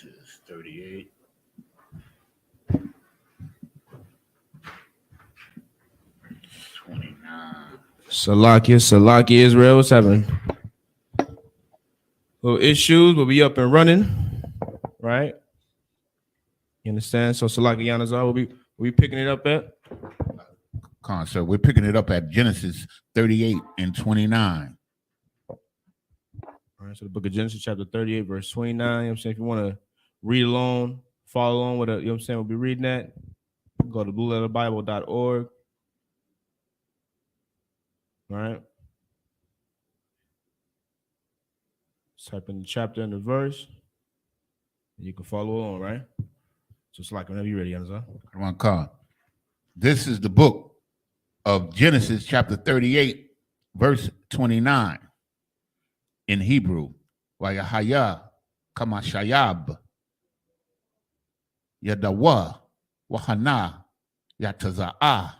Genesis 38. Salakia, Israel, what's happening? Little issues, we'll be up and running, right? You understand? So Salakia Yanazar, we'll be picking it up at? Sir, we're picking it up at Genesis 38 and 29. All right, so the book of Genesis, chapter 38, verse 29. You know what I'm saying? If you want to read along, follow along with it, you know what I'm saying? We'll be reading that. Go to blueletterbible.org. All right. Type in the chapter and the verse. And you can follow along, right? So it's like whenever you're ready, Yanazar. Come on, Khan. This is the book of Genesis, chapter 38, verse 29. In Hebrew, Wayahaya Kamashayab Yadawa Wahana Yataza'a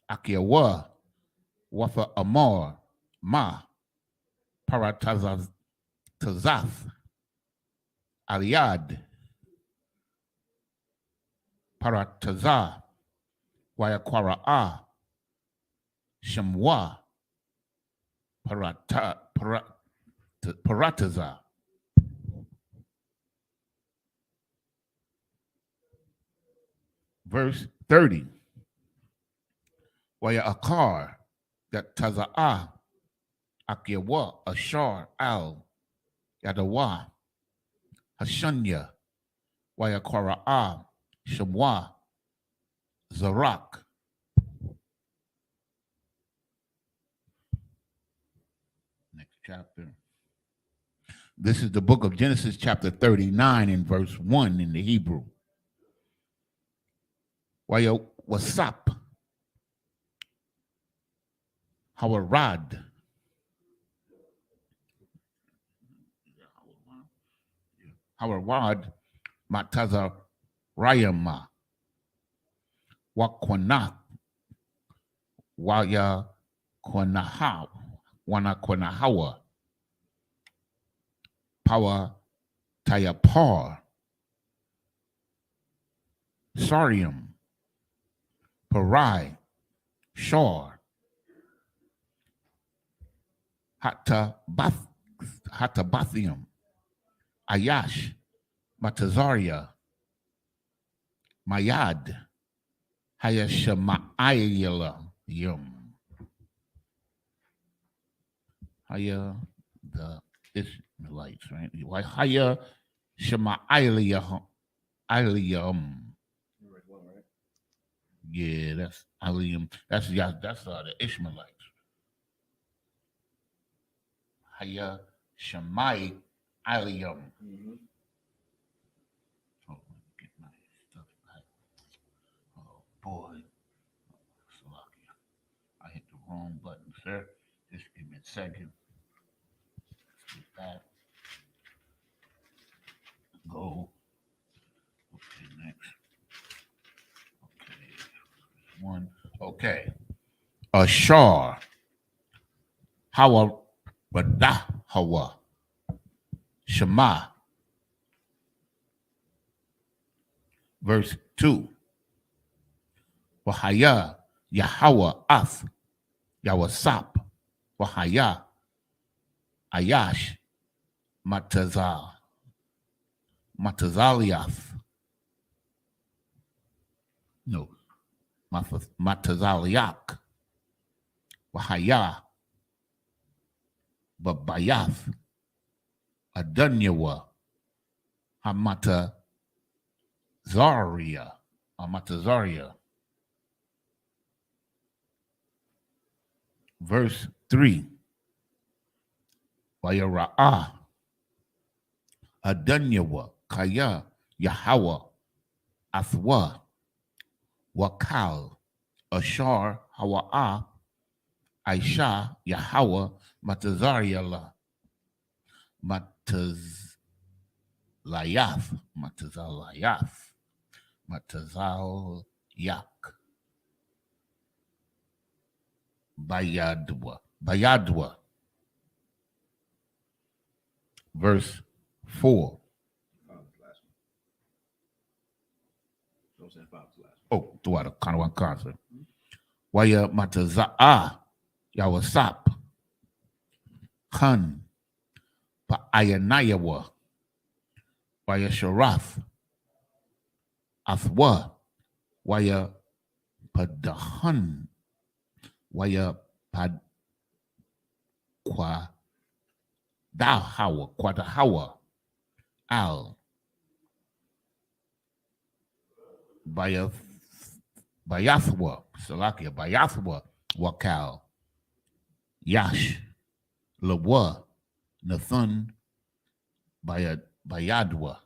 Akiawa Wafa Amor Ma Paratazaz Aliad Parataza Wayakwara'a Shamwa Parataza. Verse 30. Waya Akar that Taza'a Akiawa Ashar Al Yadawa Hashanya Waya Kwara'a Shamwa Zarak. Next chapter. This is the book of Genesis, chapter 39, and verse 1 in the Hebrew. Y-A-H-W-H Hawarad. Hawarad Mataza Rayama. Wakwana. Waya Kwanaha. Wanakwanahawa. Power Tayapar. Sarium. Parai. Shor. Hatabathium. Ayash. Matazaria. Mayad. Hayashamayim. Haya the Israelites, right? Why Haya Shemayim. Yeah, that's Aliyam. That's the Ishmaelites. Haya Shemai Aliyam. Oh, get my stuff back. Oh boy. Salakia. I hit the wrong button, sir. Just give me a second. Let's get that. Go. Okay, next. Okay. One. Okay. Ashar. Hawa Badah Hawa. Shema. Verse 2. Wahaya Yahweh Ath Yahweh-Sap Wahaya Ayash Matazaliath. No. Matazaliak. Wahaya Babayath Adunyawa Hamatazaria. Verse 3. Wayara'a Adunyawa Kaya Yahweh Athwa Wakal Ashar Hawa'a Aisha Yahweh Matazariala Matazalayath Matazalyak Bayadwa. Verse 4. Oh, throughout a kind of one concert. Waya mataza'a yawasap han pa ayanayawa waya sharath athwa waya padahan waya pad kwa dahawa kwadahawa al bayathwa salakia bayathwa wakal yash lawa nathan bayadwa.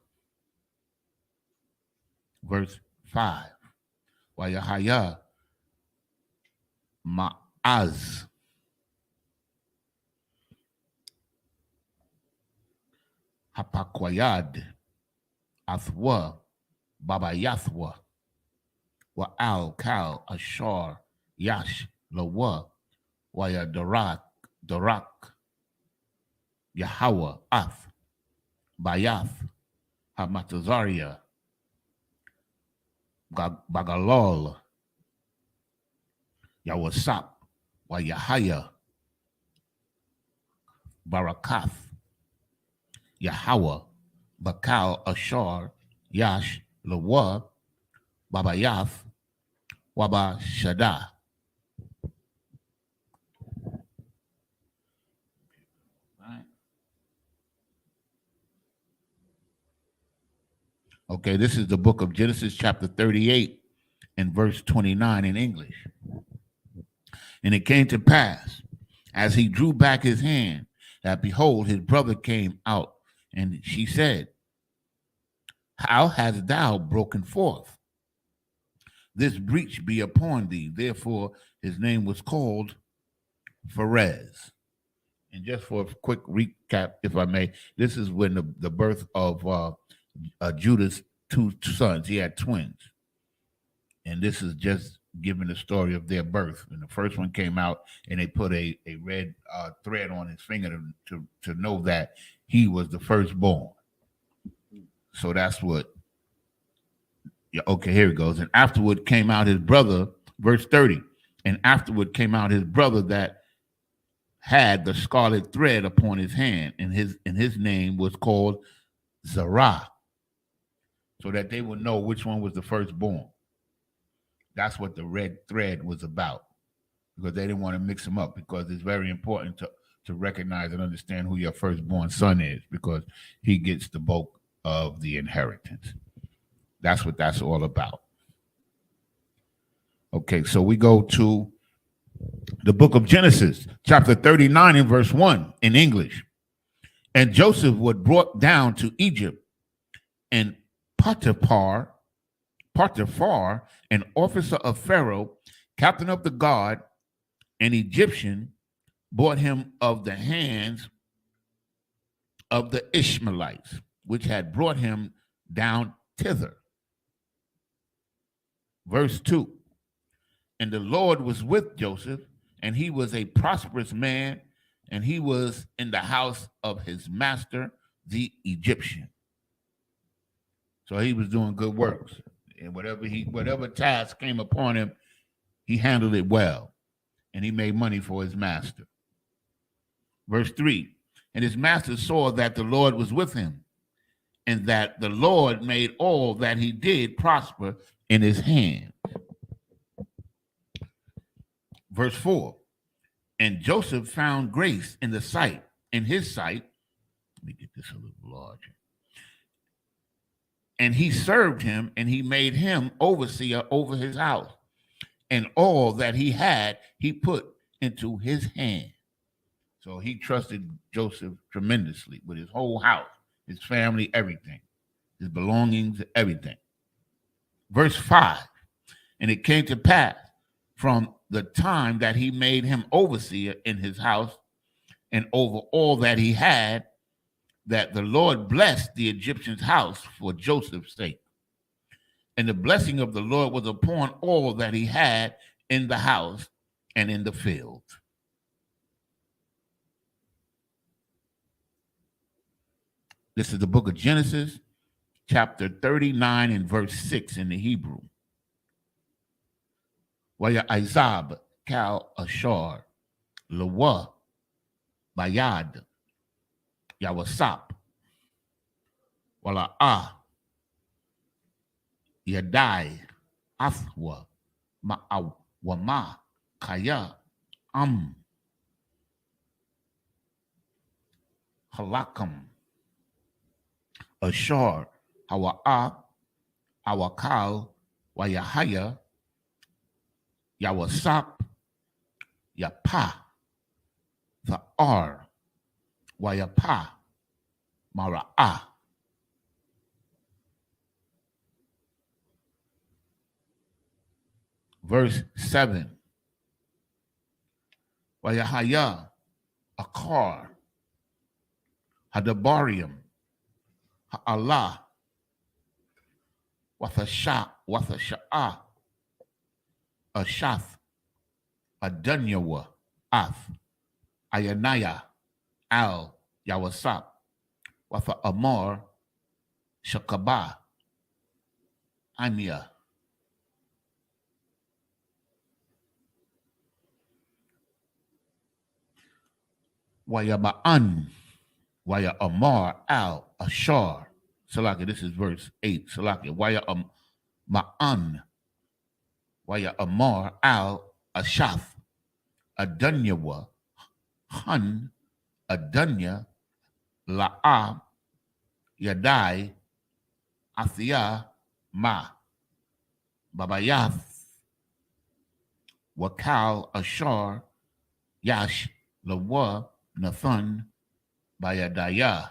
Verse 5. Wayahaya ma'az hapakwayad athwa babayathwa wa al kal ashar yash lawa waya darak Yahweh ath bayath hamatazaria bagalol yawasap wa Yahaya barakath Yahweh bakal ashar yash lawa babayath waba shada. Okay, this is the book of Genesis, chapter 38, and verse 29 in English. And it came to pass, as he drew back his hand, that behold, his brother came out, and she said, how hast thou broken forth? This breach be upon thee. Therefore, his name was called Pharez. And just for a quick recap, if I may, this is when the birth of Judah's two sons. He had twins. And this is just giving the story of their birth. And the first one came out, and they put a red thread on his finger to know that he was the firstborn. So that's what. Yeah, okay, here it goes. And afterward came out his brother, verse 30. And afterward came out his brother that had the scarlet thread upon his hand, and his name was called Zerah, so that they would know which one was the firstborn. That's what the red thread was about, because they didn't want to mix them up, because it's very important to recognize and understand who your firstborn son is, because he gets the bulk of the inheritance. That's what that's all about. Okay, so we go to the book of Genesis, chapter 39 and verse 1 in English. And Joseph was brought down to Egypt, and Potiphar, an officer of Pharaoh, captain of the guard, an Egyptian, bought him of the hands of the Ishmaelites, which had brought him down thither. Verse 2. And the Lord was with Joseph, and he was a prosperous man, and he was in the house of his master, the Egyptian. So he was doing good works. And whatever task came upon him, he handled it well. And he made money for his master. Verse 3. And his master saw that the Lord was with him, and that the Lord made all that he did prosper in his hand. Verse 4. And Joseph found grace in his sight. Let me get this a little larger. And he served him, and he made him overseer over his house. And all that he had, he put into his hand. So he trusted Joseph tremendously with his whole house, his family, everything, his belongings, everything. Verse 5. And it came to pass from the time that he made him overseer in his house and over all that he had, that the Lord blessed the Egyptian's house for Joseph's sake. And the blessing of the Lord was upon all that he had in the house and in the field. This is the book of Genesis, chapter 39 and verse 6 in the Hebrew. Isab Kal Ashar Lawa Bayad Yawasap Wala Yadai Afwa Ma'awama Kaya Halakam Ashar Hawa'a Awakal Wayahaya Yawasap Yapa Tha'ar Wayapa Mara'a. Verse 7. Wayahaya Akar Hadabarium Ha'Allah Wathasha'a Ashath Adanyawa Ath Ayanaya Al Yawasap Watha Amor Shakaba Anya. Wayaba'an Waya Amar Al Ashar. Salaki, this is verse 8. Salaki, Waya Ma'an Waya Amar Al Ashath Adanyawa Han Adanya La'a Yadai Athia Ma Babayath Wakal Ashar Yash Lawa Nathan Bayadaya.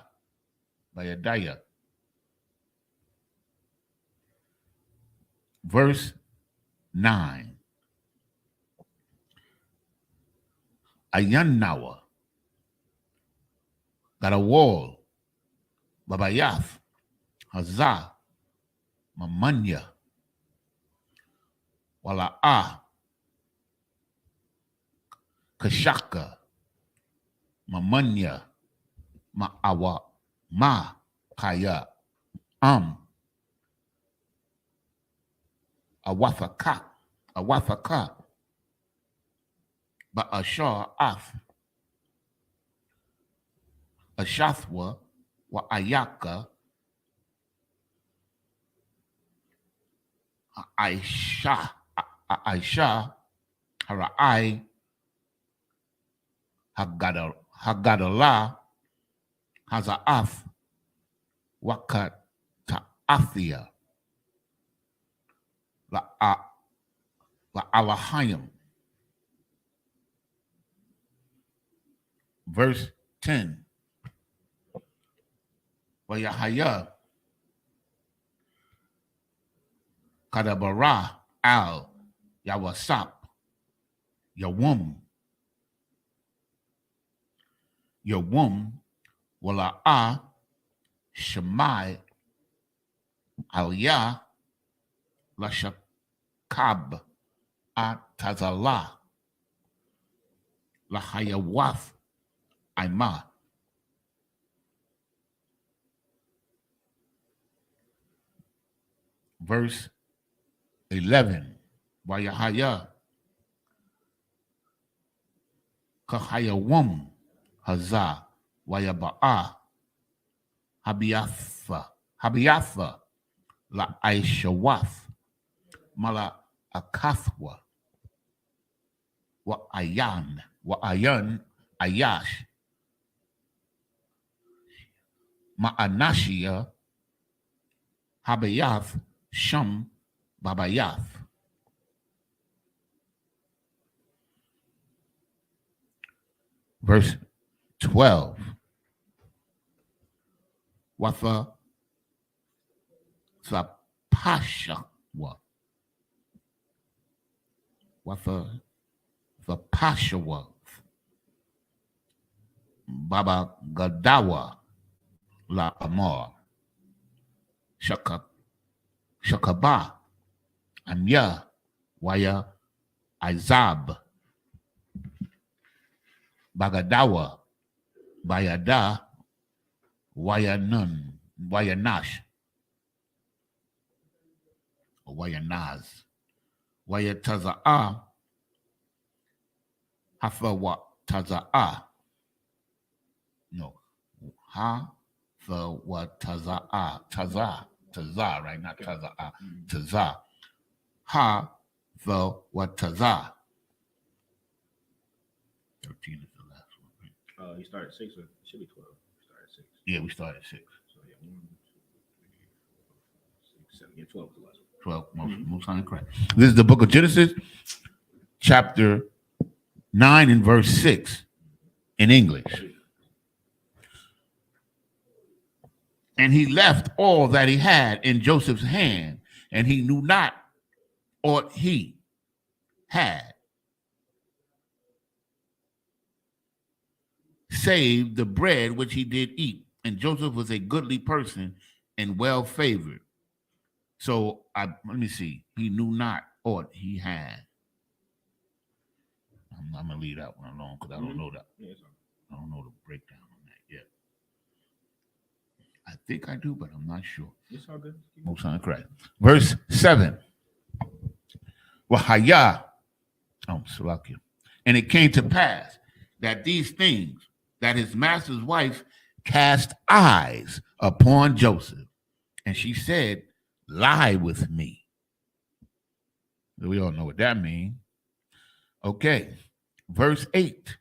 Verse 9. Ayannawa got a wall. Babayath Hazah Mamanya Wala'a Kashaka Mamanya Ma'awa Ma Kaya Awathaka Ba'ashar Ath Ashathwa Wa Ayaka Aisha Hara'ai Hagadalah Haza'ath Wakat Ta'athia Alahayim. Verse 10. Wayahaya Kadabara Al Yawasap Yawum Wala'a Shemai Aliyah Lashakab Atazala Lahayawath Aima. Verse 11. Wayahaya Kahayawum Hazah Wayaba'a Habiyatha La Aishawath Mala Akathwa Wa Ayan Ayash Ma'anashia Habayath Sham Babayath. Verse 12. Watha Thapashawa Watha Thapashawa Baba Gadawa La Amor Shakaba Anya Waya Izab Bagadawa Bayada Wayanash or Wayanaz Wayataza'a. Hafawataza'a. No. Hafawataza'a. Taza, right? Not taza'a. Taza. Hafawataza. 13 is the last one, right? You started 6, or it should be 12. Started 6. Yeah, we started 6. So yeah, 1, 2, 3, 4, 5, 6, 7, yeah, 12 is the last one. 12, most time correct. This is the book of Genesis, chapter 9 and verse 6 in English. And he left all that he had in Joseph's hand, and he knew not aught he had, save the bread which he did eat. And Joseph was a goodly person and well favored. So let me see. He knew not aught he had. I'm gonna leave that one alone because I don't know that. I don't know the breakdown on that yet. I think I do, but I'm not sure. It's all good. Most time correct. Verse 7. Wahaya. Salakia. And it came to pass that these things, that his master's wife cast eyes upon Joseph, and she said, lie with me. We all know what that means. Okay. Verse 8.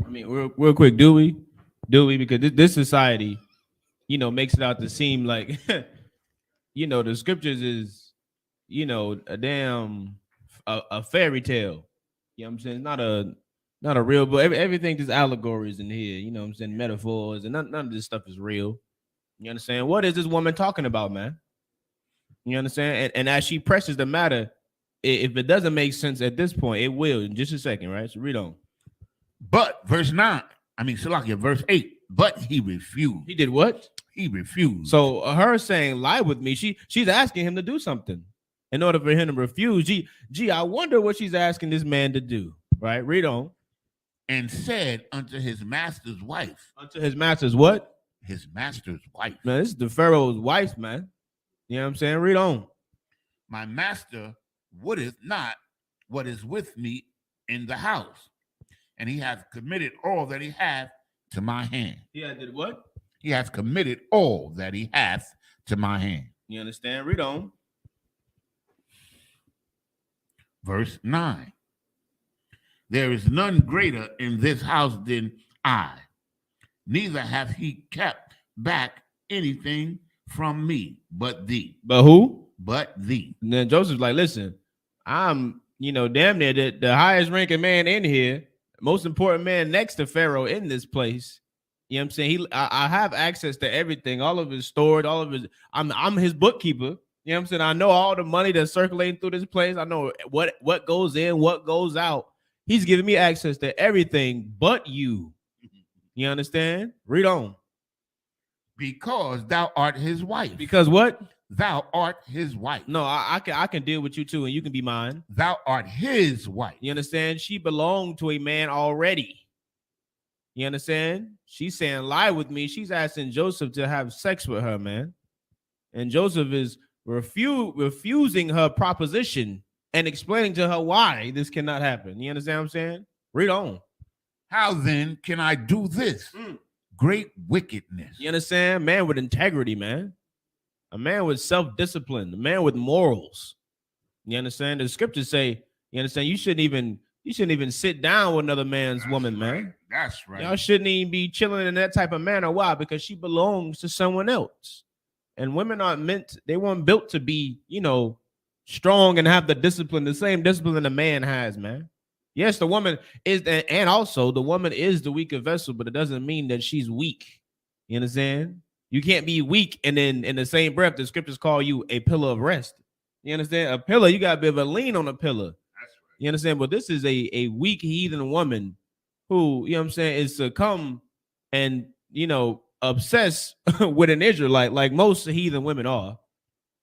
I mean, real quick, do we? Because this society, makes it out to seem like, the scriptures is, a damn a fairy tale. You know what I'm saying? It's not a real book. Everything just allegories in here. You know what I'm saying? Metaphors, and none of this stuff is real. You understand? What is this woman talking about, man? You understand? And as she presses the matter, if it doesn't make sense at this point, it will in just a second, right? So read on. But verse 9, Salakia, verse 8, but he refused. He did what? He refused. So her saying, lie with me, she's asking him to do something. In order for him to refuse, I wonder what she's asking this man to do, right? Read on. And said unto his master's wife. Unto his master's what? His master's wife. Man, this is the Pharaoh's wife, man. You know what I'm saying? Read on. My master wotteth not what is with me in the house, and he hath committed all that he hath to my hand. Yeah, did what? He hath committed all that he hath to my hand. You understand? Read on. Verse 9. There is none greater in this house than I, neither hath he kept back anything from me but thee. But who? But thee. And then Joseph's like, listen, I'm, damn near the highest ranking man in here, most important man next to Pharaoh in this place. You know what I'm saying? I have access to everything, all of his storage, all of his, I'm his bookkeeper. You know what I'm saying? I know all the money that's circulating through this place. I know what goes in, what goes out. He's giving me access to everything but you. You understand? Read on. Because thou art his wife. Because what? Thou art his wife. No, I can deal with you too, and you can be mine. Thou art his wife. You understand? She belonged to a man already. You understand? She's saying lie with me. She's asking Joseph to have sex with her, man. And Joseph is refusing her proposition and explaining to her why this cannot happen. You understand what I'm saying? Read on. How then can I do this? Great wickedness. You understand? Man with integrity, man. A man with self-discipline, a man with morals. You understand? The scriptures say, you understand, you shouldn't even sit down with another man's woman, man. That's right. Y'all shouldn't even be chilling in that type of manner. Why? Because she belongs to someone else. And women they weren't built to be, strong and have the discipline, the same discipline a man has, man. Yes, the woman is, and also the woman is the weaker vessel, but it doesn't mean that she's weak. You understand? You can't be weak and then in the same breath, the scriptures call you a pillar of rest. You understand? A pillar, you got to be able to lean on a pillar. That's right. You understand? But this is a weak heathen woman who, you know what I'm saying, is to come and, obsess with an Israelite like most heathen women are.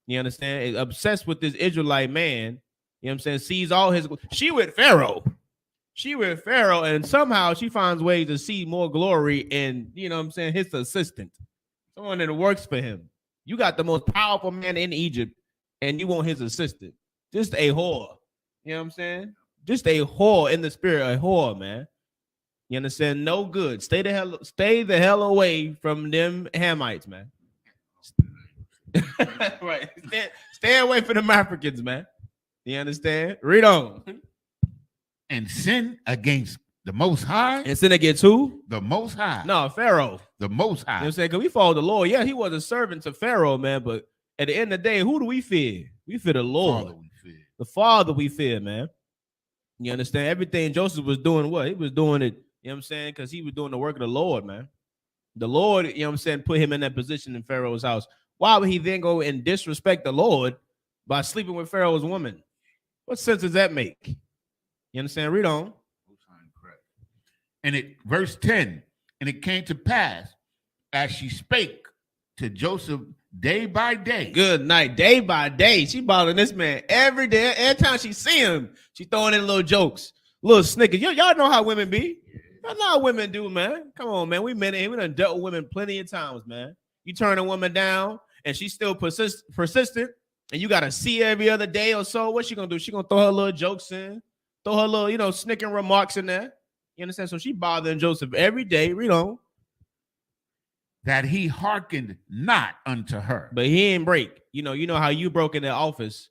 You understand? Obsessed with this Israelite man. You know what I'm saying? Sees all his. She with Pharaoh. And somehow she finds ways to see more glory in, you know what I'm saying, his assistant. Someone that works for him. You got the most powerful man in Egypt, and you want his assistant. Just a whore. You know what I'm saying? Just a whore in the spirit, a whore, man. You understand? No good. Stay the hell away from them Hamites, man. Right. Stay away from them Africans, man. You understand? Read on. And sin against the Most High. And sin against who? The Most High. No, Pharaoh. The Most High. You know what I'm saying? Because we follow the Lord. Yeah, he was a servant to Pharaoh, man. But at the end of the day, who do we fear? We fear the Lord. Father we fear. The Father we fear, man. You understand? Everything Joseph was doing, what? He was doing it, you know what I'm saying? Because he was doing the work of the Lord, man. The Lord, you know what I'm saying, put him in that position in Pharaoh's house. Why would he then go and disrespect the Lord by sleeping with Pharaoh's woman? What sense does that make? You understand? Read on. And it, verse 10, and it came to pass as she spake to Joseph day by day. Good night. Day by day. She bothering this man every day. Every time she see him, she throwing in little jokes, little snickers. Y'all know how women be. Y'all know how women do, man. Come on, man. We men, we done dealt with women plenty of times, man. You turn a woman down and she's still persistent, and you got to see her every other day or so. What's she going to do? She going to throw her little jokes in, throw her little, snickering remarks in there. You understand? So she bothering Joseph every day. Read on. That he hearkened not unto her. But he ain't break. You know how you broke in the office,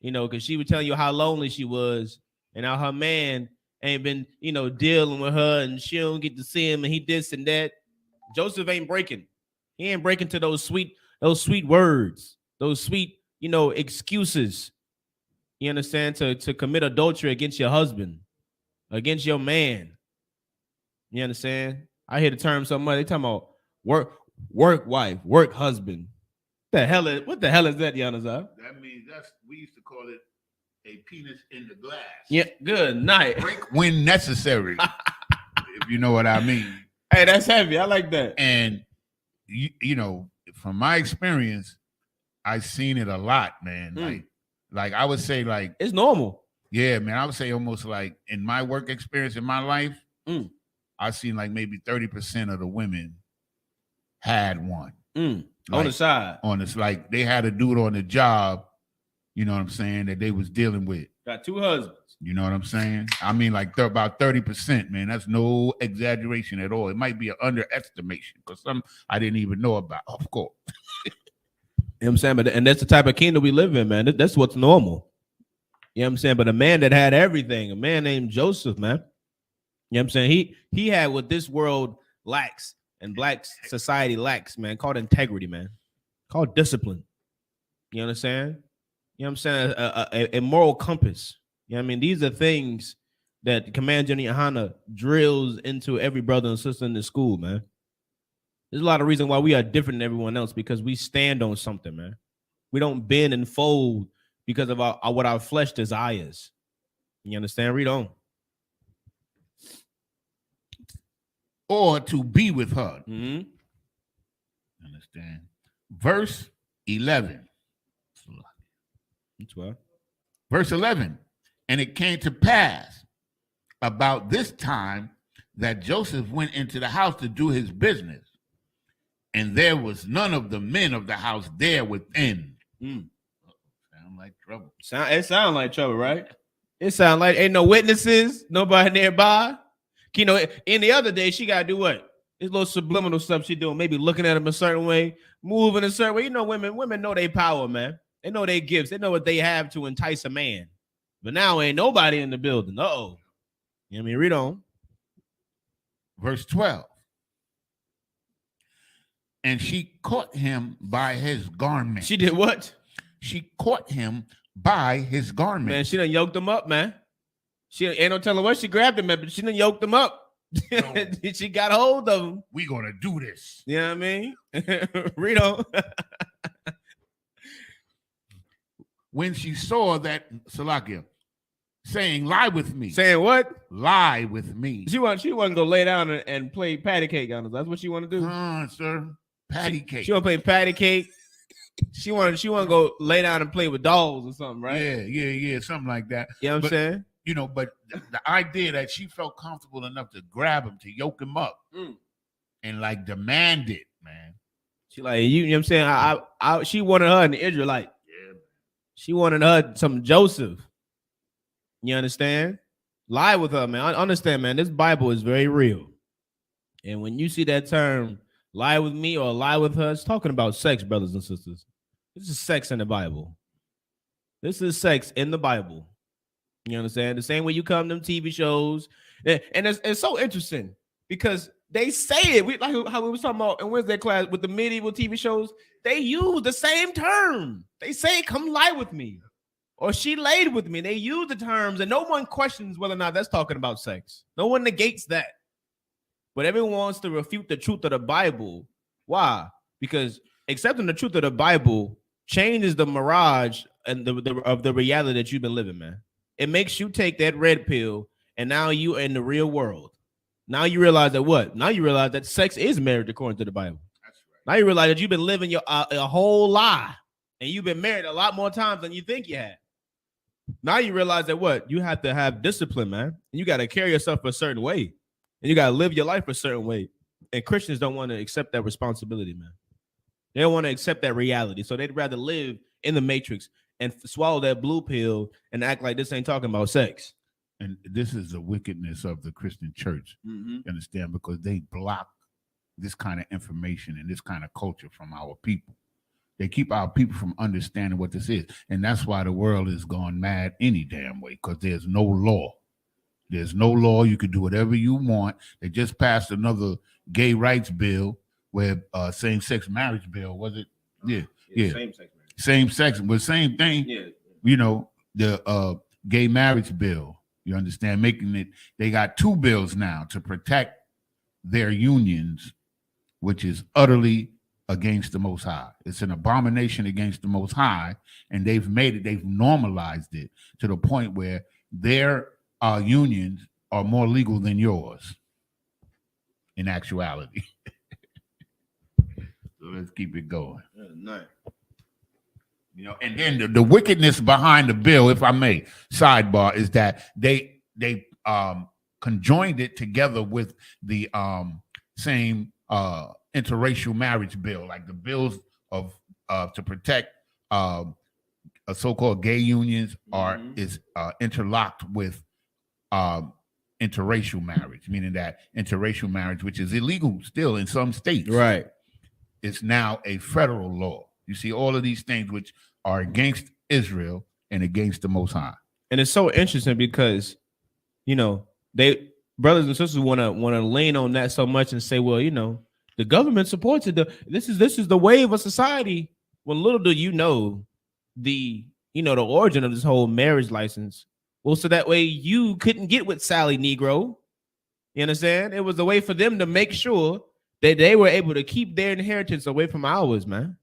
because she was telling you how lonely she was and how her man ain't been, dealing with her and she don't get to see him and he this and that. Joseph ain't breaking. He ain't breaking to those sweet words, those sweet, excuses. You understand? To commit adultery against your husband, against your man. You understand? I hear the term so much. They talking about work wife, work husband. What the hell is that, Yanazar? That means we used to call it a penis in the glass. Yeah, good night. Break when necessary, if you know what I mean. Hey, that's heavy. I like that. And from my experience, I've seen it a lot, man. Like I would say, like it's normal. Yeah, man. I would say almost like in my work experience in my life, I've seen like maybe 30% of the women had one. Like, on the side. Like they had a dude on the job, you know what I'm saying, that they was dealing with. Got two husbands. You know what I'm saying? I mean, like about 30%, man. That's no exaggeration at all. It might be an underestimation because some I didn't even know about, of course. You know what I'm saying? And that's the type of kingdom we live in, man. That's what's normal. You know what I'm saying? But a man that had everything, a man named Joseph, man. You know what I'm saying? He had what this world lacks and black society lacks, man, called integrity, man. Called discipline. You understand? You know what I'm saying? A moral compass. You know what I mean? These are things that Command General YAHANNA drills into every brother and sister in the school, man. There's a lot of reasons why we are different than everyone else because we stand on something, man. We don't bend and fold because of what our flesh desires. You understand? Read on. Or to be with her. Mm-hmm. Understand? Verse 11. Verse 11. And it came to pass about this time that Joseph went into the house to do his business, and there was none of the men of the house there within. Sound like trouble. It sound like trouble, right? It sound like ain't no witnesses, nobody nearby. In the other day, she gotta do what? It's little subliminal stuff she doing, maybe looking at him a certain way, moving a certain way. Women know their power, man. They know their gifts. They know what they have to entice a man. But now ain't nobody in the building. Uh-oh. You know what I mean? Read on. Verse 12. And she caught him by his garment. She did what? She caught him by his garment. Man, she done yoked him up, man. She ain't no telling what she grabbed him at, but she done yoked him up. She got hold of him. We gonna do this. You know what I mean? Read on. When she saw that, Salakia, saying, lie with me. Saying what? Lie with me. She wasn't gonna go lay down and play patty cake on us. That's what she want to do. Sir. Patty cake. She want to play patty cake. She want to go lay down and play with dolls or something, right? Yeah, something like that. You know what I'm saying? But the idea that she felt comfortable enough to grab him, to yoke him up, and like demand it, man. She like, you know what I'm saying? She wanted her an Israelite. Yeah. She wanted her some Joseph. You understand? Lie with her, man. I understand, man. This Bible is very real. And when you see that term, lie with me or lie with her, it's talking about sex, brothers and sisters. This is sex in the Bible. This is sex in the Bible. You understand? The same way you come to them TV shows. And it's so interesting because they say it. We like how we was talking about in Wednesday class with the medieval TV shows. They use the same term. They say, come lie with me. Or she laid with me. They use the terms, and no one questions whether or not that's talking about sex. No one negates that. But everyone wants to refute the truth of the Bible. Why? Because accepting the truth of the Bible changes the mirage and of the reality that you've been living, man. It makes you take that red pill, and now you are in the real world. Now you realize that what? Now you realize that sex is marriage according to the Bible. That's right. Now you realize that you've been living your a whole lie, and you've been married a lot more times than you think you had. Now you realize that what? You have to have discipline, man. And you got to carry yourself a certain way. And you got to live your life a certain way. And Christians don't want to accept that responsibility, man. They don't want to accept that reality. So they'd rather live in the matrix and swallow that blue pill and act like this ain't talking about sex. And this is the wickedness of the Christian church. You understand? Because they block this kind of information and this kind of culture from our people. They keep our people from understanding what this is. And that's why the world is gone mad any damn way, because there's no law. There's no law. You can do whatever you want. They just passed another gay rights bill where same-sex marriage bill, was it? Yeah. Same-sex marriage. Same-sex, but same thing. Yeah. You know, the gay marriage bill, you understand, making it, they got two bills now to protect their unions, which is utterly against the Most High. It's an abomination against the Most High, and they've normalized it to the point where their unions are more legal than yours in actuality. So let's keep it going. Nice. You know, and then the wickedness behind the bill, if I may, sidebar, is that they conjoined it together with the same interracial marriage bill, like the bills of to protect so-called gay unions is interlocked with interracial marriage, meaning that interracial marriage, which is illegal still in some states, right, is now a federal law. You see all of these things which are against Israel and against the Most High. And it's so interesting because, you know, they brothers and sisters want to lean on that so much and say, well, you know, the government supports it. This is the way of a society. Well, little do you know the origin of this whole marriage license. Well, so that way you couldn't get with Sally Negro. You understand? It was a way for them to make sure that they were able to keep their inheritance away from ours, man.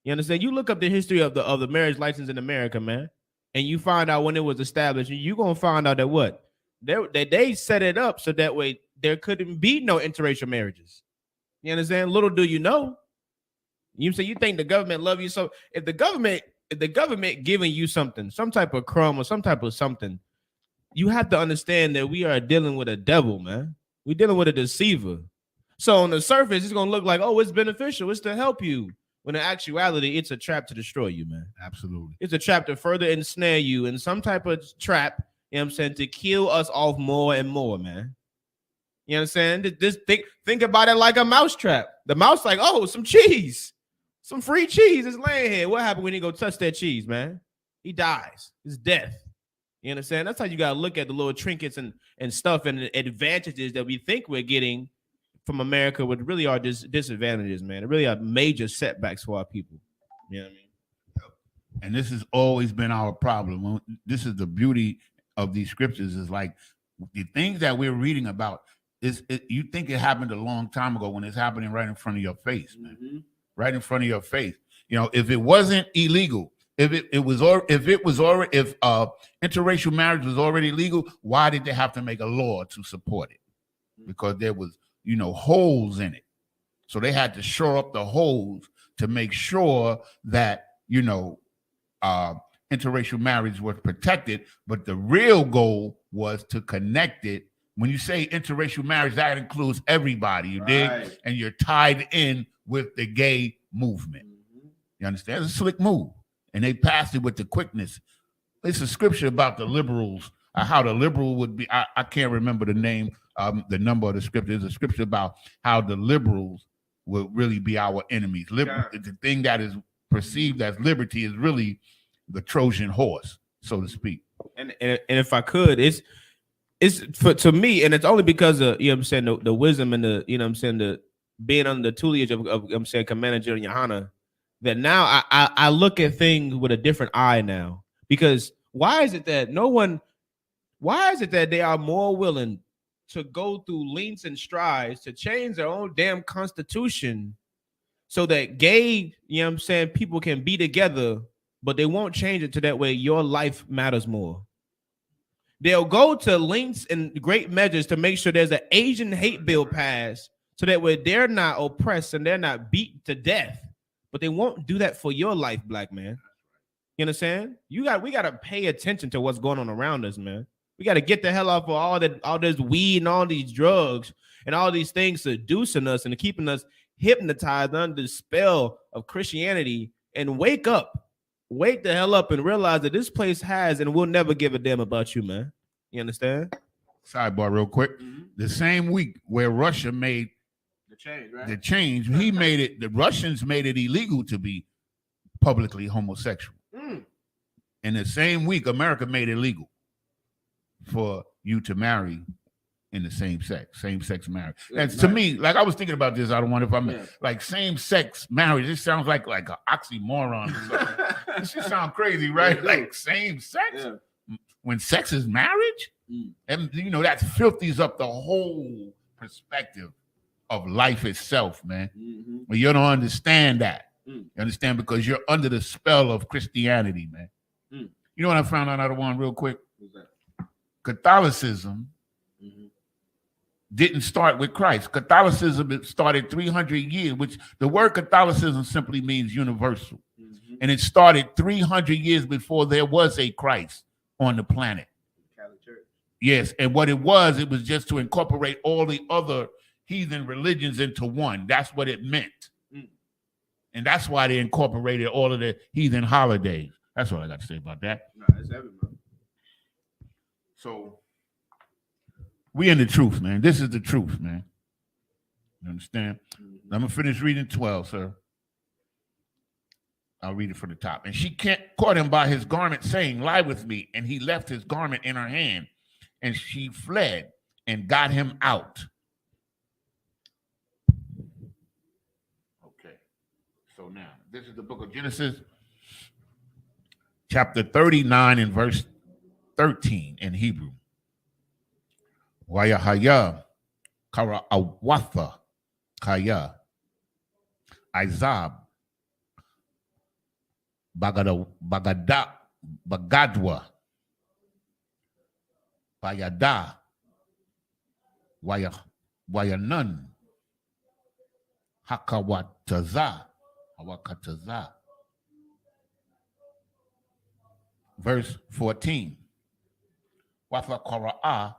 You understand? You look up the history of the marriage license in America, man, and you find out when it was established, and you're gonna find out that what? They set it up so that way there couldn't be no interracial marriages. You understand? Little do you know. You say you think the government love you, so if the government giving you something, some type of crumb or some type of something, you have to understand that we are dealing with a devil, man. We're dealing with a deceiver. So on the surface, it's gonna look like, oh, it's beneficial, it's to help you. When in actuality, it's a trap to destroy you, man. Absolutely. It's a trap to further ensnare you in some type of trap, you know what I'm saying, to kill us off more and more, man. You understand? Just think about it like a mouse trap. The mouse like, oh, some cheese. Some free cheese is laying here. What happened when he go touch that cheese, man? He dies. It's death. You understand? That's how you got to look at the little trinkets and stuff and the advantages that we think we're getting from America, which really are disadvantages, man. It really are major setbacks for our people. You know what I mean? And this has always been our problem. This is the beauty of these scriptures, is like the things that we're reading about, you think it happened a long time ago when it's happening right in front of your face, man. Mm-hmm. Right in front of your face. You know, if it wasn't illegal, if interracial marriage was already legal, why did they have to make a law to support it? Because there was, holes in it. So they had to shore up the holes to make sure that, interracial marriage was protected. But the real goal was to connect it. When you say interracial marriage, that includes everybody, you dig? And you're tied in with the gay movement. Mm-hmm. You understand? It's a slick move. And they passed it with the quickness. It's a scripture about the liberals how the liberal would be. I can't remember the name, the number of the scripture. There's a scripture about how the liberals will really be our enemies. The thing that is perceived as liberty is really the Trojan horse, so to speak. And if I could, it's to me, and it's only because of, you know what I'm saying, the wisdom and the, you know what I'm saying, the being under the tutelage of I'm saying Commander General YAHANNA, that now I look at things with a different eye now. Because why is it that they are more willing to go through lengths and strides to change their own damn constitution so that gay, you know what I'm saying, people can be together, but they won't change it to that way your life matters more? They'll go to lengths and great measures to make sure there's an Asian hate bill passed so that way they're not oppressed and they're not beat to death. But they won't do that for your life, black man. You understand? We got to pay attention to what's going on around us, man. We got to get the hell off of all this weed and all these drugs and all these things seducing us and keeping us hypnotized under the spell of Christianity, and wake up. Wake the hell up and realize that this place has and will never give a damn about you, man. You understand? Sidebar real quick. Mm-hmm. The same week where Russia made the change, he made it, the Russians made it illegal to be publicly homosexual. In the same week, America made it legal for you to marry in the same sex marriage. And to me, like I was thinking about this, I don't wonder if I'm like same-sex marriage. It sounds like an oxymoron. This just sounds crazy, right? Like same sex when sex is marriage, and you know that filthies up the whole perspective of life itself, man. But you don't understand that. You understand, because you're under the spell of Christianity, man. You know what I found out? Another one real quick. What's that? Catholicism didn't start with Christ. Catholicism started 300 years, which the word Catholicism simply means universal. And it started 300 years before there was a Christ on the planet. Catholic Church. Yes, and what it was just to incorporate all the other heathen religions into one. That's what it meant. And that's why they incorporated all of the heathen holidays. That's what I got to say about that. No, that's heavy, man. So we in the truth, man. This is the truth, man. You understand? I'm going to finish reading 12, sir. I'll read it from the top. And she caught him by his garment, saying, lie with me. And he left his garment in her hand. And she fled and got him out. Okay. So now, this is the book of Genesis, chapter 39 and verse 13 in Hebrew. Wayahaya kara awatha kaya Isupk bagadwa bayada wayanan hakawataza hawakataza. Verse 14. Watha Kora'a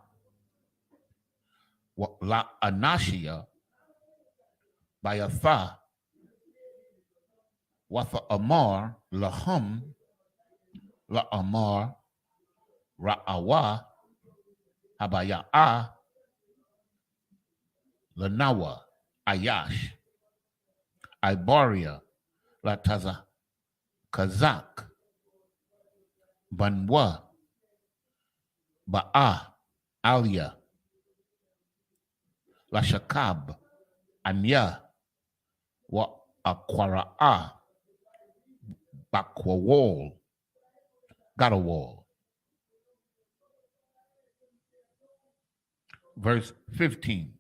La Anashia Bayatha Watha Amar Lahum La Amar Ra'awa Habaya'a Lanawa Ayash Ibaria La Taza Kazak Banwa Ba'a Alia Lashakab Anya Wa Aquara'a Bakwawal Gadawal. Verse 15.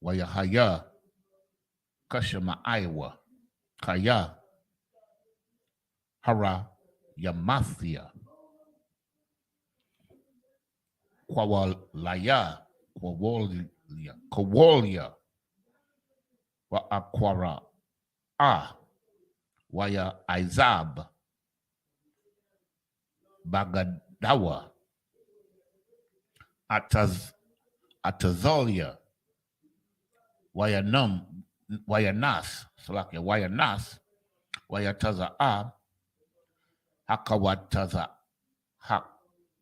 Wayahaya Kashama Iowa Kaya Hara Yamathia Kwawalaya Kwawalia Wa Aquara Waya Isupk Bagadawa Atazalia Wayanas Wayataza Hakawataza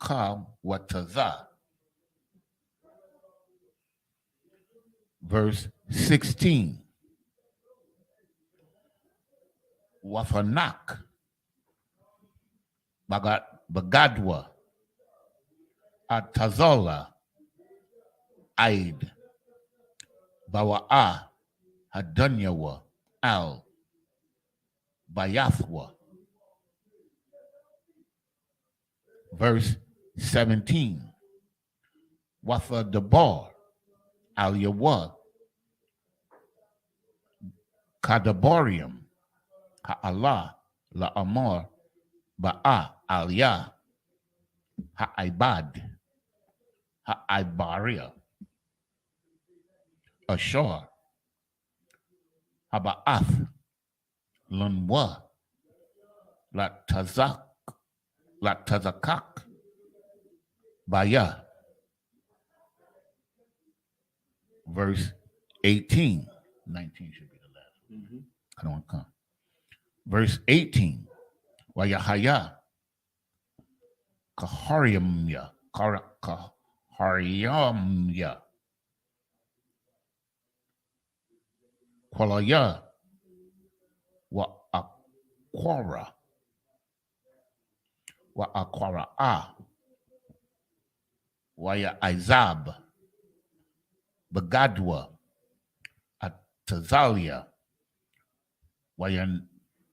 ka wataza. Verse 16. Wafanak bagadwa atazola aid bawa'a hadunyawa al bayathwa. Verse 17. Wafa dabar al yawa kadabarium ha'Allah la'amar ba'a al-ya ha'ibad ha'ibariya ashar haba'ath lunwa latazakak baya. Verse 18. 19 should be the last one. I don't want to come. Verse 18. Wayahaya kahariamya kahariamya kwalaya wa akwara waya izab bagadwa atazalia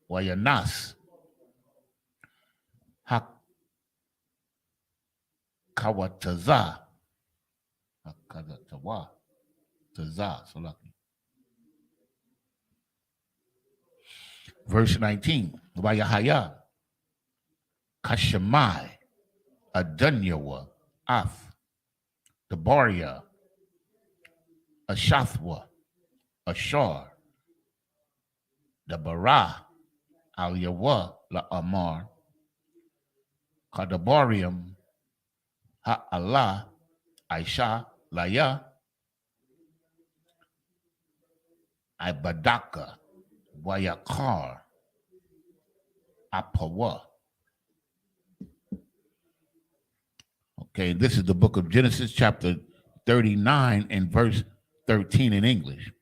wayanas hakawataza hakadatawa taza salaki. Verse 19. Wayahaya kashamai adunyawa af dabaria ashathwa ashar dabara al yawa la amar kadabarium ha Allah Aisha laya ibadaka wayakar apawa. Okay, this is the book of Genesis, chapter 39 and verse 13 in English.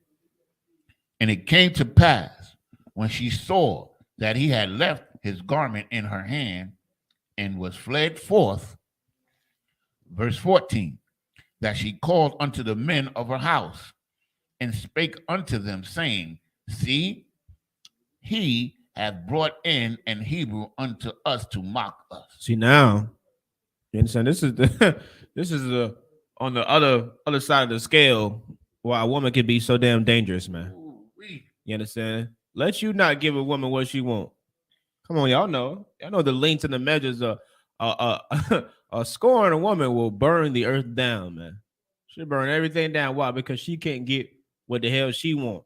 And it came to pass when she saw that he had left his garment in her hand and was fled forth, verse 14, that she called unto the men of her house and spake unto them, saying, see, he hath brought in an Hebrew unto us to mock us. See now, you understand? This is the on the other side of the scale why a woman can be so damn dangerous, man. You understand? Let you not give a woman what she want. Come on, y'all know the lengths and the measures of a scorn a woman will burn the earth down, man. She'll burn everything down. Why? Because she can't get what the hell she want.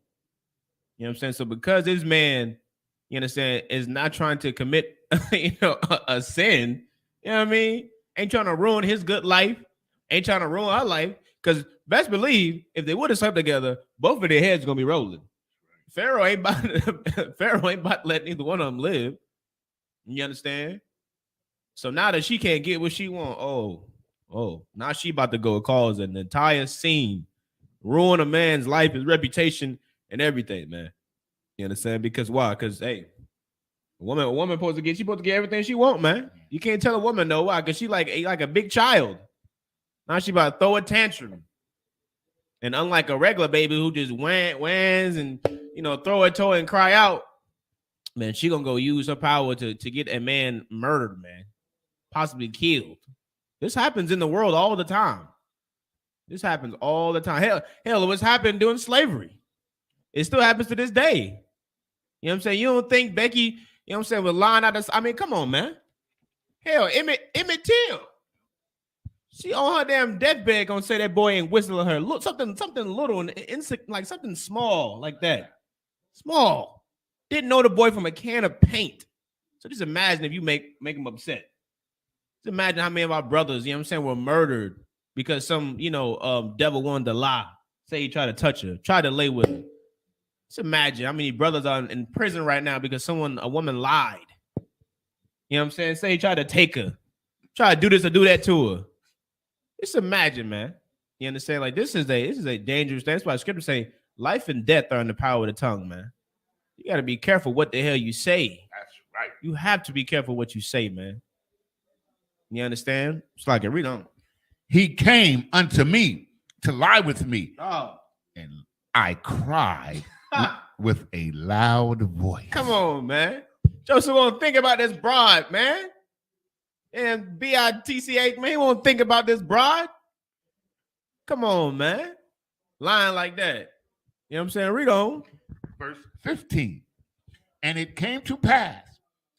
You know what I'm saying? So because this man, you understand, is not trying to commit, a sin, you know what I mean? Ain't trying to ruin his good life, ain't trying to ruin her life. Because best believe, if they would have slept together, both of their heads gonna be rolling. Pharaoh ain't about to let neither one of them live. You understand? So now that she can't get what she want, now she about to go cause an entire scene, ruin a man's life, his reputation, and everything, man. You understand? Because why? Because hey, a woman supposed to get everything she want, man. You can't tell a woman no. Why? Because she like a big child. Now she about to throw a tantrum. And unlike a regular baby who just whines and throw a toy and cry out, man, she gonna go use her power to get a man murdered, man, possibly killed. This happens in the world all the time. This happens all the time. Hell, it was happening during slavery. It still happens to this day. You know what I'm saying? You don't think Becky, would line out this? I mean, come on, man. Hell, Emmett Till. She on her damn deathbed gonna say that boy ain't whistling her. Look, something little and like something small like that. Small. Didn't know the boy from a can of paint. So just imagine if you make him upset. Just imagine how many of our brothers, were murdered because some, devil wanted to lie. Say he tried to touch her, tried to lay with her. Just imagine how many brothers are in prison right now because a woman lied. You know what I'm saying? Say he tried to take her. try to do this or do that to her. Just imagine, man. You understand? Like this is a dangerous thing. That's why scripture say life and death are in the power of the tongue, man. You got to be careful what the hell you say. That's right. You have to be careful what you say, man. You understand? It's like read on. He came unto me to lie with me, Oh, and I cried with a loud voice. come on, man. Joseph won't think about this broad, man. And BITCH, man, he won't think about this broad. Come on, man. Lying like that. You know what I'm saying? Read on. Verse 15. And it came to pass,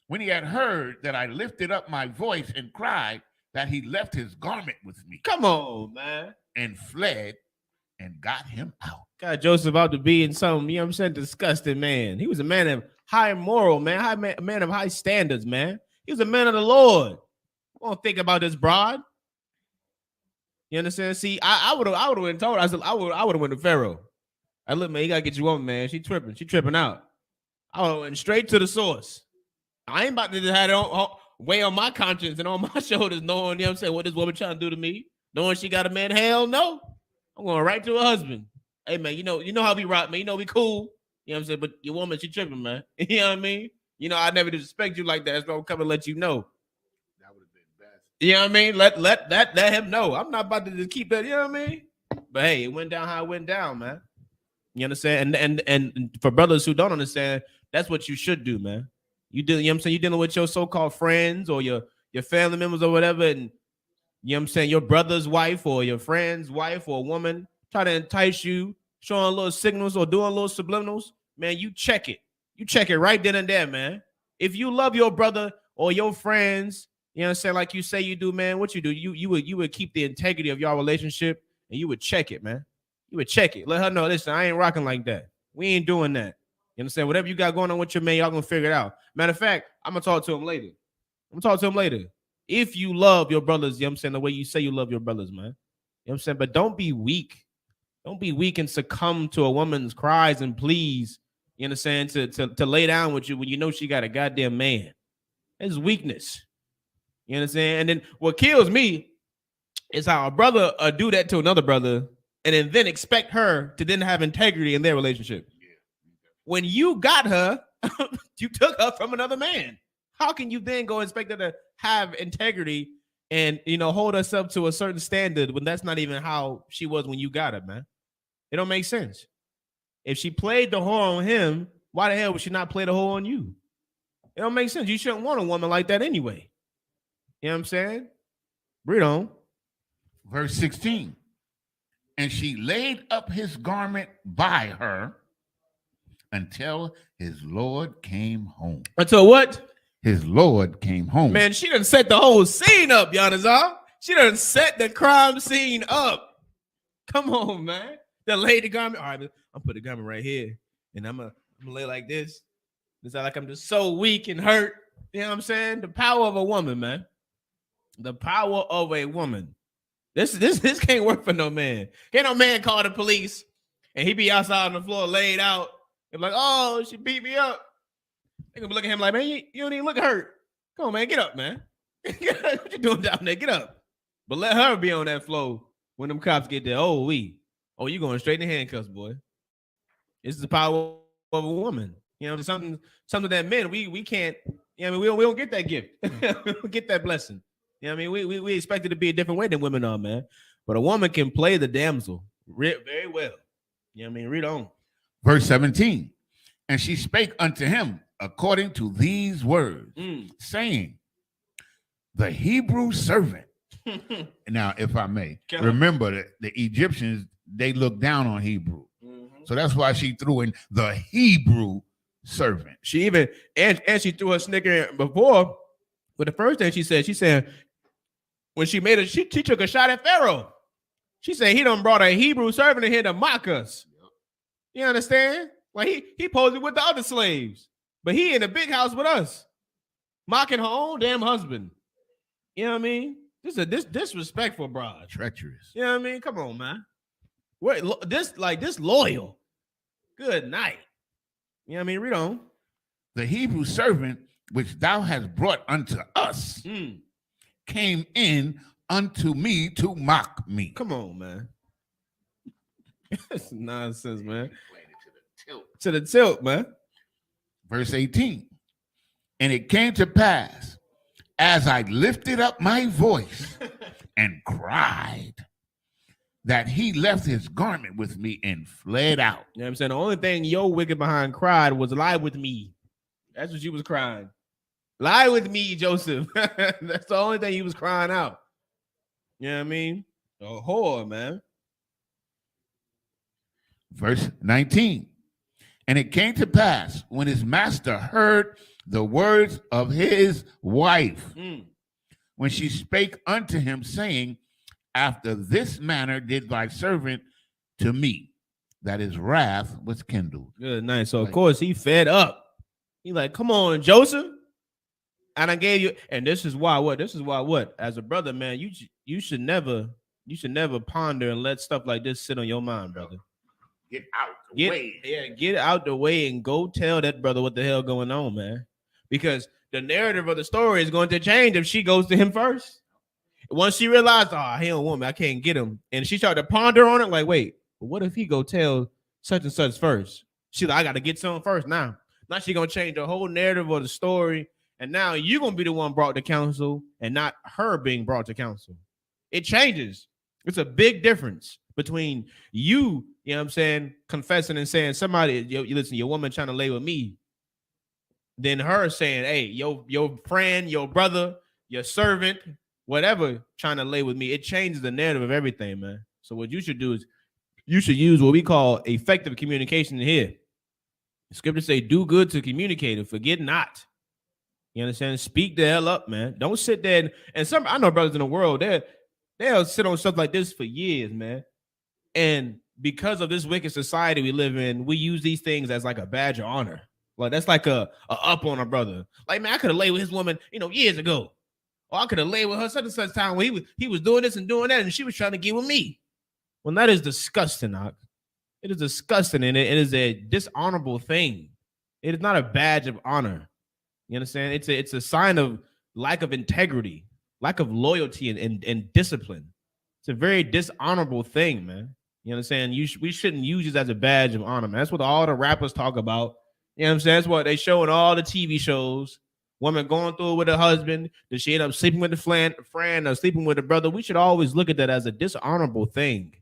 when he had heard that I lifted up my voice and cried, that he left his garment with me. Come on, man. And fled and got him out. Got Joseph out to be in some, you know what I'm saying, disgusting man. He was a man of high moral, man, a man of high standards, man. He was a man of the Lord. Won't think about this broad. You understand? See, I would have been told. I said I would have went to Pharaoh. I look, man, you gotta get you woman, man. She tripping out. I would have went straight to the source. I ain't about to just have it weigh on my conscience and on my shoulders, knowing, you know what I'm saying, what this woman trying to do to me, knowing she got a man. Hell no. I'm going right to her husband. Hey man, you know how we rock, man. You know we cool. You know what I'm saying? But your woman, she tripping, man. You know what I mean? You know, I never disrespect you like that. So I'm coming to let you know. That would have been best. You know what I mean? Let him know. I'm not about to just keep that, you know what I mean? But hey, it went down how it went down, man. You understand? And for brothers who don't understand, that's what you should do, man. You know what I'm saying? You're dealing with your so-called friends or your family members or whatever, and you know what I'm saying, your brother's wife or your friend's wife or woman try to entice you, showing little signals or doing little subliminals, man, you check it. You check it right then and there, man. If you love your brother or your friends, you know what I'm saying, like you say you do, man, what you do, you would keep the integrity of your relationship and you would check it, man. You would check it. Let her know, listen, I ain't rocking like that. We ain't doing that. You understand? Whatever you got going on with your man, y'all gonna figure it out. Matter of fact, I'm gonna talk to him later. If you love your brothers, you know what I'm saying, the way you say you love your brothers, man. You know what I'm saying? But don't be weak. Don't be weak and succumb to a woman's cries and pleas, you understand, to lay down with you when you know she got a goddamn man. It's weakness. You understand? And then what kills me is how a brother do that to another brother and then expect her to then have integrity in their relationship. When you got her, you took her from another man. How can you then go expect her to have integrity and, you know, hold herself to a certain standard when that's not even how she was when you got her, man? It don't make sense. If she played the whore on him, why the hell would she not play the whore on you? It don't make sense. You shouldn't want a woman like that anyway. You know what I'm saying? Read on. Verse 16. And she laid up his garment by her until his Lord came home. Until what? His Lord came home. Man, she done set the whole scene up, Yanazar. She done set the crime scene up. Come on, man. Then lay the garment. All right, I'm put the garment right here. And I'm gonna lay like this. It's like I'm just so weak and hurt. You know what I'm saying? The power of a woman, man. The power of a woman. This can't work for no man. Can't no man call the police and he be outside on the floor laid out. And like, oh, she beat me up. They gonna look at him like, man, you don't even look hurt. Come on, man, get up, man. What you doing down there? Get up. But let her be on that floor when them cops get there. Oh, you going straight in the handcuffs, boy. This is the power of a woman. You know, something that men we can't. You know, I mean, we don't get that gift. We don't get that blessing. You know, what I mean, we expect it to be a different way than women are, man. But a woman can play the damsel very well. You know, what I mean, read on. Verse 17. And she spake unto him according to these words, saying, the Hebrew servant. Now, if I may, remember that the Egyptians, they looked down on Hebrew. Mm-hmm. So that's why she threw in the Hebrew servant. She even, and she threw a snicker before, but the first thing she said, when she made it, she took a shot at Pharaoh. She said, he done brought a Hebrew servant in here to mock us. Yep. You understand? Well, he posed with the other slaves, but he in the big house with us, mocking her own damn husband. You know what I mean? This is disrespectful, broad. Treacherous. You know what I mean? Come on, man. This loyal. Good night. You know what I mean? Read on. The Hebrew servant which thou hast brought unto us, came in unto me to mock me. Come on, man. That's nonsense, man. Playing it to the tilt. To the tilt, man. Verse 18. And it came to pass, as I lifted up my voice and cried, that he left his garment with me and fled out. You know what I'm saying? The only thing your wicked behind cried was lie with me. That's what you was crying. Lie with me, Joseph. That's the only thing he was crying out. You know what I mean? A whore, man. Verse 19. And it came to pass, when his master heard the words of his wife, when she spake unto him, saying, after this manner did thy servant to me, that his wrath was kindled. Good night. So, of course, he fed up. He like, come on, Joseph. And I gave you, and this is why what? This is why what? As a brother, man, you should never ponder and let stuff like this sit on your mind, brother. Get out the way. Yeah, get out the way and go tell that brother what the hell going on, man. Because the narrative of the story is going to change if she goes to him first. Once she realized, oh, he don't want me, I can't get him. And she started to ponder on it, like, wait, but what if he go tell such and such first? She's like, I got to get some first now. Now she going to change the whole narrative of the story. And now you're going to be the one brought to counsel and not her being brought to counsel. It changes. It's a big difference between you know what I'm saying, confessing and saying, somebody, you listen, your woman trying to lay with me, than her saying, hey, your friend, your brother, your servant, whatever, trying to lay with me. It changes the narrative of everything, man. So what you should do is you should use what we call effective communication here. The scriptures say, do good to communicate and forget not. You understand? Speak the hell up, man. Don't sit there and some, I know brothers in the world, they'll sit on stuff like this for years, man. And because of this wicked society we live in, we use these things as like a badge of honor. Like that's like a up on a brother. Like, man, I could have laid with his woman, years ago. Or I could have laid with her such and such time when he was doing this and doing that, and she was trying to get with me. Well, that is disgusting, Ock. It is disgusting, and it is a dishonorable thing. It is not a badge of honor. You understand? It's a sign of lack of integrity, lack of loyalty and discipline. It's a very dishonorable thing, man. You understand? We shouldn't use it as a badge of honor, man. That's what all the rappers talk about. You know what I'm saying? That's what they show in all the TV shows. Women going through it with her husband. Does she end up sleeping with the friend or sleeping with a brother? We should always look at that as a dishonorable thing.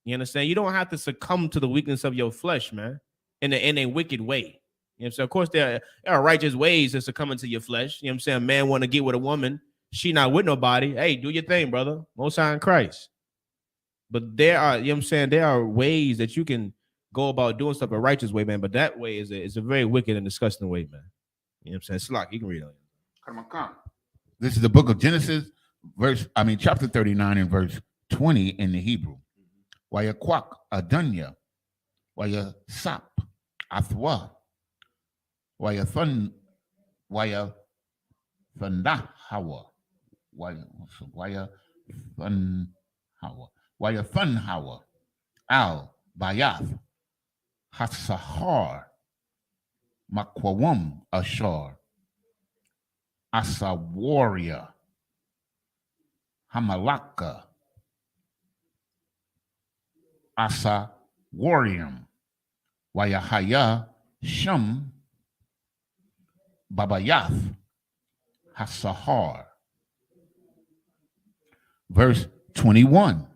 You understand? You don't have to succumb to the weakness of your flesh, man, in a wicked way. You know what I'm saying? Of course, there are righteous ways to succumb to your flesh. You know what I'm saying? A man want to get with a woman. She not with nobody. Hey, do your thing, brother. Most High in Christ. But there are, you know what I'm saying? There are ways that you can go about doing stuff a righteous way, man. But that way is a very wicked and disgusting way, man. You know what I'm saying? Slack, you can read it. Come. This is the book of Genesis, chapter 39 and verse 20 in the Hebrew. YAHANNA, Adunya, Y-A-S-U-P, Athwa, Y-A-Thun, Y-A-Thundahawa, Y-A-Thunhawa, Al, Bayath, Hatsahar, Makwawum, Ashar, Asawaria, Hamalaka, Asawarium, Wayahaya, Shum, Babayath, Hasahar. Verse 21.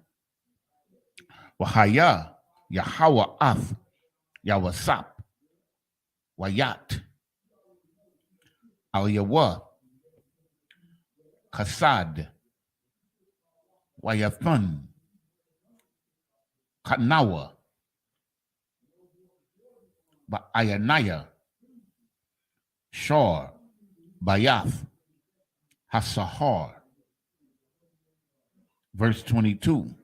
Wahaya, Yahweh Ath, Yahweh-S-U-P, Wayat, Al-Yahweh, Kasad, Wayathun, Kanawa, Ayanaya, Shor, Bayath, Hasahar. Verse 22.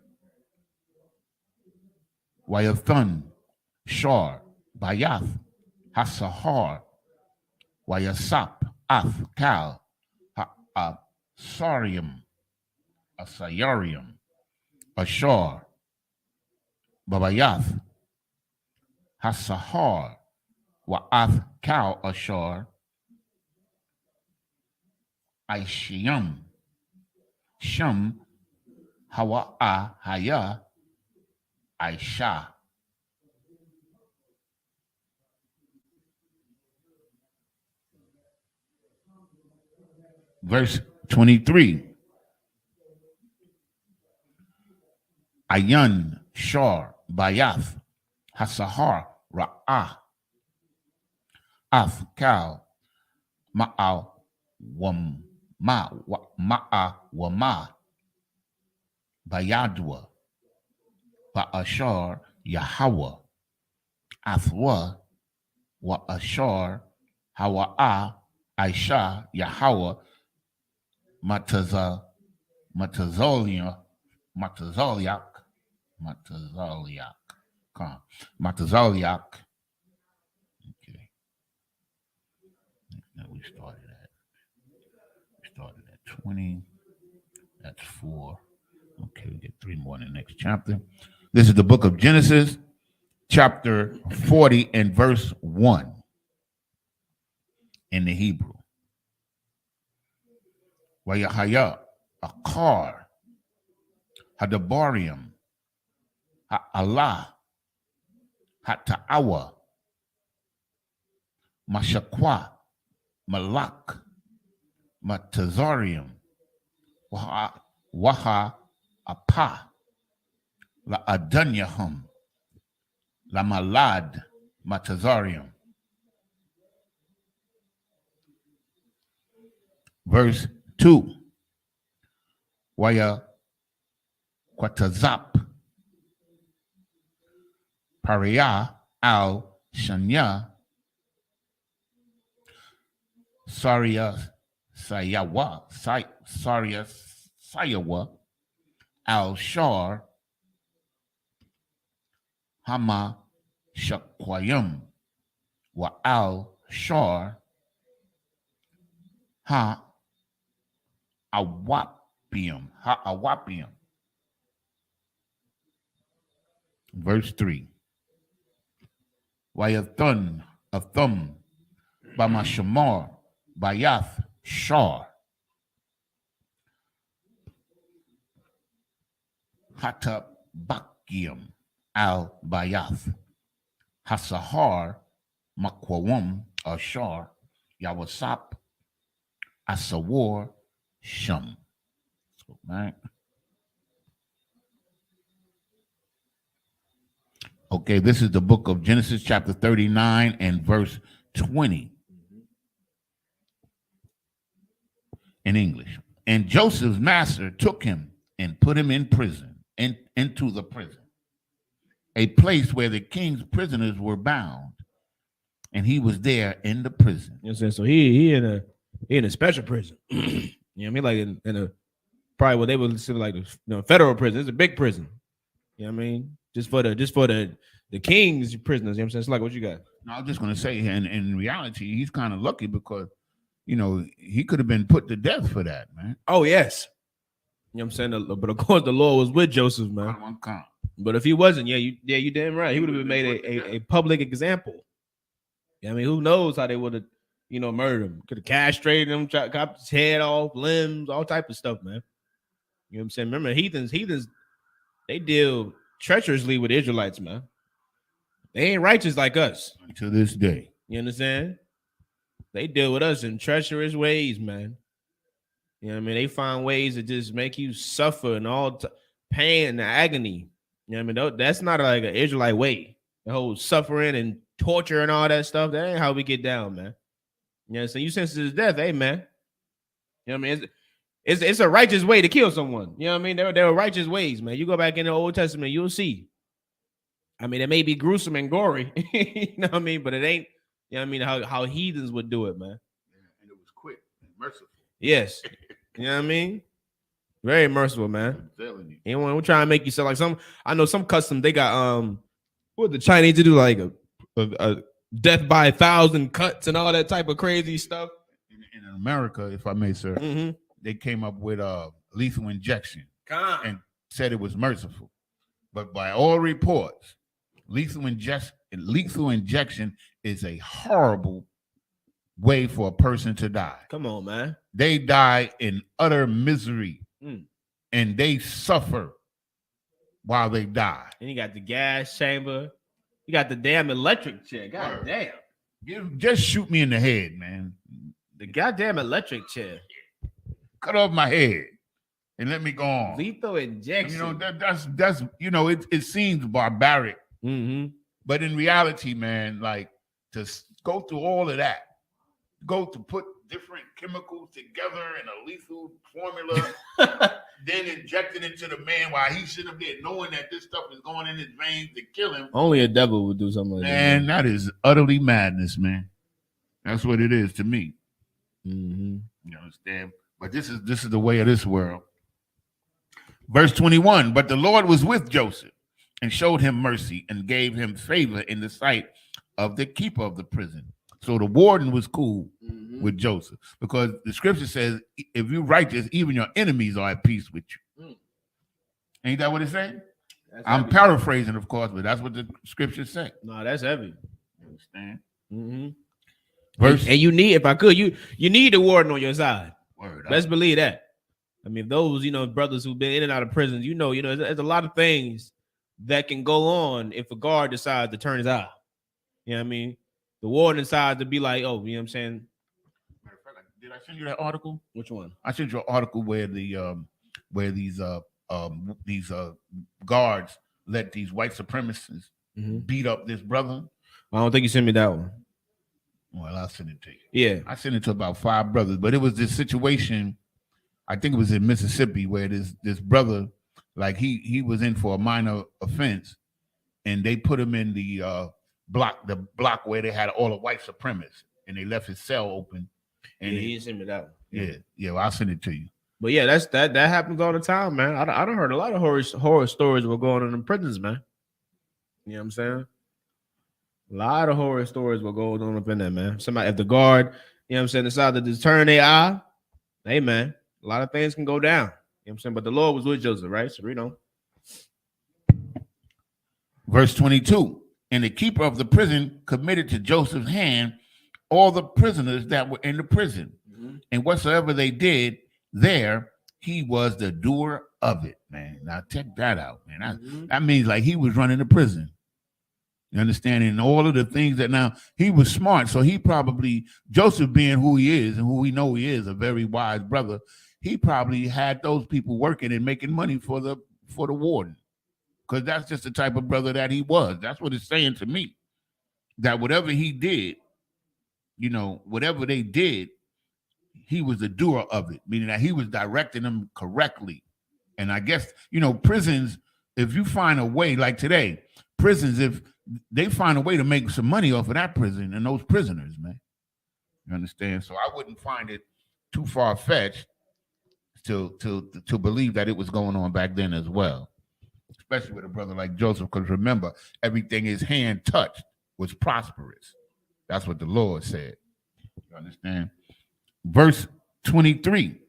Wayathun, Shor, Bayath, Hasahar, Y-A-S-U-P, Ath, Kal, Asarium, Ashar, Babayath, Hasahar, Wa'ath, Kal, Ashar, Aishiyam, Shem, Hawa, Haya, I.S.U.K. Verse 23. Ayan, Shar, Bayath, Hasahar, Ra'ah, Af, Ma'al, Ma'a, Wama, Bayadwa, Ba'ashar, Yahweh, Athwa, Wa'ashar, Hawa'a, Aisha, Yahweh, Matazaliak, Matazaliak, Matazaliak, Matazaliak. Okay. Now we started at 20. That's 4. Okay, we get 3 more in the next chapter. This is the book of Genesis, chapter 40 and verse 1 in the Hebrew. Wayahaya, Akar, Hadabarium, Ha'Allah, Hata'awa, Mashaqua, Malak, Matazarium, Waha Apa, La Adanyahum, La Malad, Matazarium. Verse 2. Waya Quatazap, Paria al Shanya, Saria Sayawa, Saria Sayawa, al Shar, Hama Shakwayum, wa al Shar, Ha Awapium, Ha Awapium. Verse 3. Wayathun, Athum, Bamashamar, Bayath, Shar, Hatabakium, Al Bayath, Hasahar, Makwawum, Ashar, Yawasap, Asawar, Shum. So, right. Okay, this is the book of Genesis, chapter 39 and verse 20 in English. And Joseph's master took him and put him in prison, into the prison, a place where the king's prisoners were bound, and he was there in the prison. You know what I'm saying? So he in a special prison. You know what I mean? Like in a probably what they would consider like a federal prison. It's a big prison. You know what I mean? Just for the king's prisoners. You know what I'm saying? It's like what you got. No, I was just gonna say, and in reality, he's kind of lucky because he could have been put to death for that, man. Oh yes. You know what I'm saying? But of course the Lord was with Joseph, man. But if he wasn't, you damn right. He would have been made a public example. You know what I mean? Who knows how they would have, murdered him. Could have castrated him, chopped his head off, limbs, all type of stuff, man. You know what I'm saying? Remember, heathens, they deal treacherously with Israelites, man. They ain't righteous like us. To this day. You understand? They deal with us in treacherous ways, man. You know what I mean? They find ways to just make you suffer and all pain and agony. You know what I mean? That's not like an Israelite way. The whole suffering and torture and all that stuff, that ain't how we get down, man. You know what I'm saying? You sense his death, hey, man. You know what I mean? It's a righteous way to kill someone. You know what I mean? There are righteous ways, man. You go back in the Old Testament, you'll see. I mean, it may be gruesome and gory, you know what I mean? But it ain't, you know what I mean, how heathens would do it, man. Yeah, and it was quick and merciful. Yes. You know what I mean? Very merciful, man. Anyone who trying to make you sound like I know some customs, they got what the Chinese to do, like a death by 1,000 cuts and all that type of crazy stuff. In America, if I may, sir, they came up with lethal injection and said it was merciful. But by all reports, lethal injection is a horrible way for a person to die. Come on, man. They die in utter misery. and they suffer while they die. And you got the gas chamber. You got the damn electric chair. God Word. damn. Just shoot me in the head, man. The goddamn electric chair. Cut off my head and let me go on. Lethal injection. You know, that's you know, it seems barbaric. Mm-hmm. But in reality, man, like to go through all of that, go to put different chemicals together in a lethal formula, then inject it into the man while he's sitting up there knowing that this stuff is going in his veins to kill him. Only a devil would do something like that. Man, that is utterly madness, man. That's what it is to me. Mm-hmm. You understand? But this is the way of this world. Verse 21, but the Lord was with Joseph and showed him mercy and gave him favor in the sight of the keeper of the prison. So the warden was cool with Joseph because the scripture says, if you're righteous, even your enemies are at peace with you. Ain't that what it's saying? I'm paraphrasing, of course, but that's what the scriptures say. No, that's heavy. You understand? Mm-hmm. Verse, and you need, if I could, you need the warden on your side. Word, Let's believe that. I mean, those, brothers who've been in and out of prisons, there's a lot of things that can go on if a guard decides to turn his eye. You know what I mean? The warden decides to be like, oh, you know what I'm saying? Did I send you that article? Which one? I sent you an article where these guards let these white supremacists beat up this brother. I don't think you sent me that one. Well, I'll send it to you. Yeah. I sent it to about 5 brothers, but it was this situation, I think it was in Mississippi, where this brother, like he was in for a minor offense, and they put him in the block where they had all the white supremacists, and they left his cell open. And he didn't send me that one. Yeah, well, I'll send it to you. But yeah, that happens all the time, man. I done heard a lot of horror stories were going on in prisons, man. You know what I'm saying? A lot of horror stories were going on up in there, man. Somebody, if the guard, decided to turn their eye, hey, man, a lot of things can go down. You know what I'm saying? But the Lord was with Joseph, right? So, Verse 22, and the keeper of the prison committed to Joseph's hand all the prisoners that were in the prison. Mm-hmm. And whatsoever they did there, he was the doer of it, man. Now, check that out, man. That means like he was running the prison. You understand? And all of the things that now he was smart. So he probably, Joseph being who he is and who we know he is, a very wise brother, he probably had those people working and making money for the warden. Because that's just the type of brother that he was. That's what it's saying to me. That whatever he did, whatever they did, he was the doer of it, meaning that he was directing them correctly. And I guess, prisons, if you find a way, like today, prisons, if they find a way to make some money off of that prison and those prisoners, man. You understand? So I wouldn't find it too far-fetched to believe that it was going on back then as well, especially with a brother like Joseph, because remember, everything his hand touched was prosperous. That's what the Lord said. You understand? Verse 23.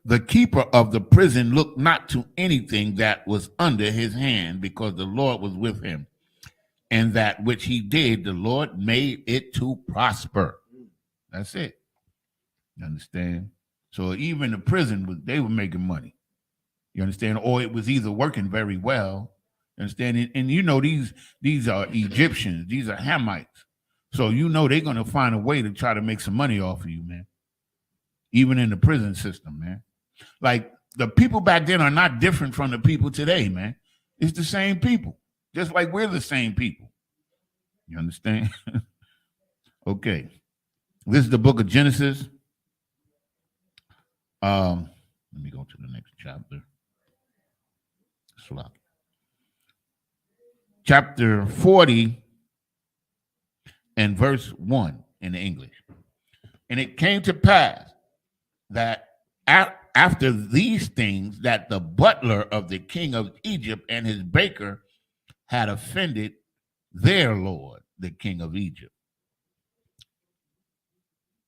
The keeper of the prison looked not to anything that was under his hand, because the Lord was with him. And that which he did, the Lord made it to prosper. That's it. You understand? So even the prison, they were making money. You understand? Or it was either working very well. You understand? And these are Egyptians. These are Hamites. So they're going to find a way to try to make some money off of you, man. Even in the prison system, man. Like, the people back then are not different from the people today, man. It's the same people. Just like we're the same people. You understand? Okay. This is the book of Genesis. Let me go to the next chapter. Chapter 40 and verse 1 in the English. And it came to pass that after these things, that the butler of the king of Egypt and his baker had offended their lord, the king of Egypt.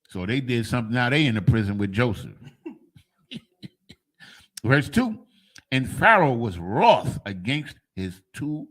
So they did something. Now they in the prison with Joseph. Verse 2, and Pharaoh was wroth against his 2